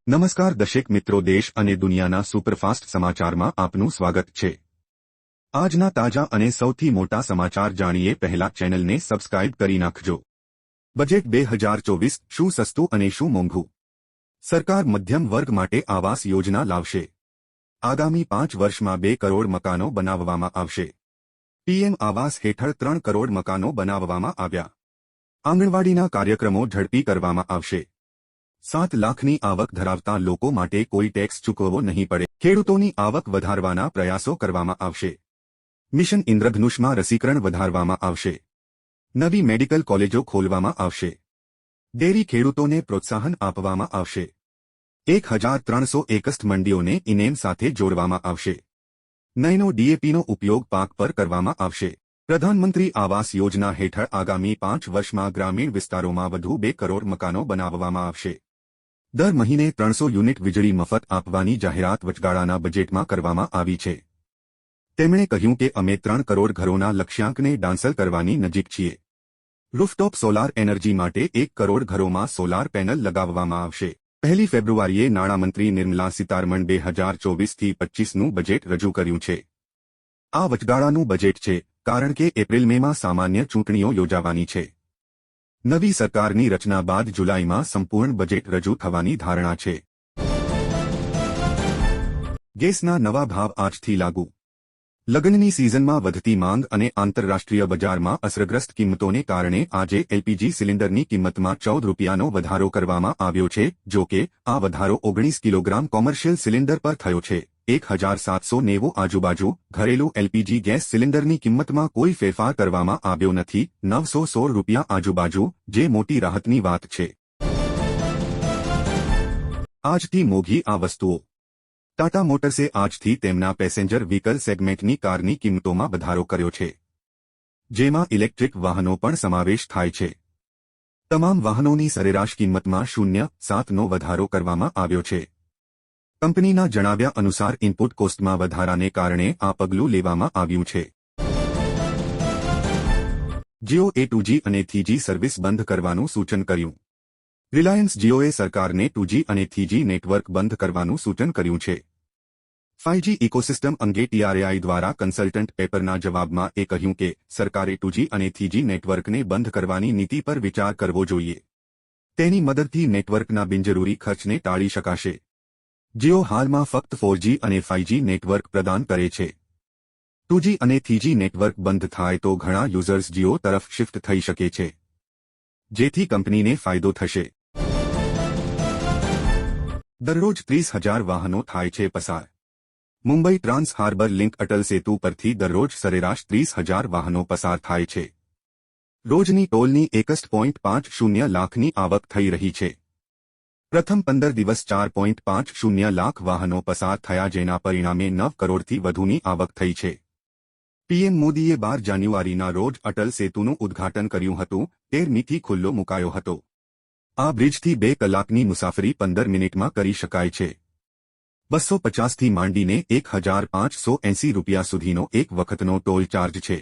નમસ્કાર દર્શક મિત્રો, દેશ અને દુનિયાના સુપરફાસ્ટ સમાચારમાં આપનું સ્વાગત છે। આજના તાજા અને સૌથી મોટા સમાચાર જાણીએ પહેલા ચેનલને સબસ્ક્રાઇબ કરી નાખજો। બજેટ 2024 શું સસ્તું અને શું મોંઘું? સરકાર મધ્યમ વર્ગ માટે આવાસ યોજના લાવશે। આગામી 5 વર્ષમાં 2 કરોડ મકાનો બનાવવામાં આવશે। પીએમ આવાસ હેઠળ 3 કરોડ મકાનો બનાવવામાં આવ્યા। આંગણવાડીના કાર્યક્રમો ઝડપી કરવામાં આવશે। 7 લાખની આવક ધરાવતા લોકો માટે કોઈ ટેક્સ ચૂકવવો નહીં પડે। ખેડૂતોની આવક વધારવાના પ્રયાસો કરવામાં આવશે। મિશન ઇન્દ્રધનુષમાં રસીકરણ વધારવામાં આવશે। નવી મેડિકલ કોલેજો ખોલવામાં આવશે। ડેરી ખેડૂતોને પ્રોત્સાહન આપવામાં આવશે। 1361 મંડીઓને ઇનેમ સાથે જોડવામાં આવશે। નૈનો ડીએપીનો ઉપયોગ પાક પર કરવામાં આવશે। પ્રધાનમંત્રી આવાસ યોજના હેઠળ આગામી 5 વર્ષમાં ગ્રામીણ વિસ્તારોમાં વધુ 2 કરોડ મકાનો બનાવવામાં આવશે। દર મહિને 300 યુનિટ વીજળી મફત આપવાની જાહેરાત વચગાળાના બજેટમાં કરવામાં આવી છે। તેમણે કહ્યું કે અમે 3 કરોડ ઘરોના લક્ષ્યાંકને હાંસલ કરવાની નજીક છીએ। રૂફટોપ સોલાર એનર્જી માટે 1 કરોડ ઘરોમાં સોલાર પેનલ લગાવવામાં આવશે। 1 ફેબ્રુઆરીએ નાણામંત્રી નિર્મલા સીતારમણ 2024થી 25નું બજેટ રજૂ કર્યું છે। આ વચગાળાનું બજેટ છે કારણ કે એપ્રિલ-મેમાં સામાન્ય ચૂંટણીઓ યોજાવાની છે। નવી સરકારની રચના બાદ જુલાઈમાં સંપૂર્ણ બજેટ રજૂ થવાની ધારણા છે। ગેસના નવા ભાવ આજથી લાગુ। લગ્નની સિઝનમાં વધતી માંગ અને આંતરરાષ્ટ્રીય બજારમાં અસરગ્રસ્ત કિંમતોને કારણે આજે એલપીજી સિલિન્ડરની કિંમતમાં 14 રૂપિયાનો વધારો કરવામાં આવ્યો છે। જો કે આ વધારો 19 કિલોગ્રામ કોમર્શિયલ સિલિન્ડર પર થયો છે। 1790 આજુબાજુ ઘરેલું એલપીજી ગેસ સિલિન્ડરની કિંમતમાં કોઈ ફેરફાર કરવામાં આવ્યો નથી। 916 રૂપિયા આજુબાજુ, જે મોટી રાહતની વાત છે। આજથી મોંઘી આ વસ્તુઓ। ટાટા મોટર્સે આજથી તેમના પેસેન્જર વ્હીકલ સેગમેન્ટની કારની કિંમતોમાં વધારો કર્યો છે, જેમાં ઇલેક્ટ્રિક વાહનો પણ સમાવેશ થાય છે। તમામ વાહનોની સરેરાશ કિંમતમાં 0.7નો વધારો કરવામાં આવ્યો છે। કંપનીના જણાવ્યા અનુસાર ઇનપુટ કોસ્ટમાં વધારાને કારણે આ પગલું લેવામાં આવ્યું છે। જીઓ એ 2G અને 3G સર્વિસ બંધ કરવાનું સૂચન કર્યું। રિલાયન્સ જીઓએ સરકારને 2G અને 3G નેટવર્ક બંધ કરવાનું સૂચન કર્યું છે। 5G ઇકોસિસ્ટમ અંગે TRAI દ્વારા કન્સલ્ટન્ટ પેપરના જવાબમાં એ કહ્યું કે સરકારે 2G અને 3G નેટવર્કને બંધ કરવાની નીતિ પર વિચાર કરવો જોઈએ। તેની મદદથી નેટવર્કના બિનજરૂરી ખર્ચને ટાળી શકાશે। જીઓ હાલમાં ફક્ત 4G અને 5G નેટવર્ક પ્રદાન કરે છે। 2G અને 3G નેટવર્ક બંધ થાય તો ઘણા યુઝર્સ જીઓ તરફ શિફ્ટ થઈ શકે છે, જેથી કંપનીને ફાયદો થશે। દરરોજ 30,000 વાહનો થાય છે પસાર। Mumbai trans harbour link Atal Setu પરથી દરરોજ સરેરાશ 30,000 વાહનો પસાર થાય છે। રોજની ટોલની 1.50 લાખની આવક થઈ રહી છે। પ્રથમ 15 દિવસ 4.50 લાખ વાહનો પસાર થયા, જેના પરિણામે 9 કરોડથી વધુની આવક થઈ છે। પીએમ મોદીએ 12 જાન્યુઆરીના રોજ અટલ સેતુનું ઉદ્ઘાટન કર્યું હતું। 13મીથી ખુલ્લો મુકાયો હતો। આ બ્રિજથી 2 કલાકની મુસાફરી 15 મિનિટમાં કરી શકાય છે। 250થી માંડીને 1,580 રૂપિયા સુધીનો એક વખતનો ટોલ ચાર્જ છે।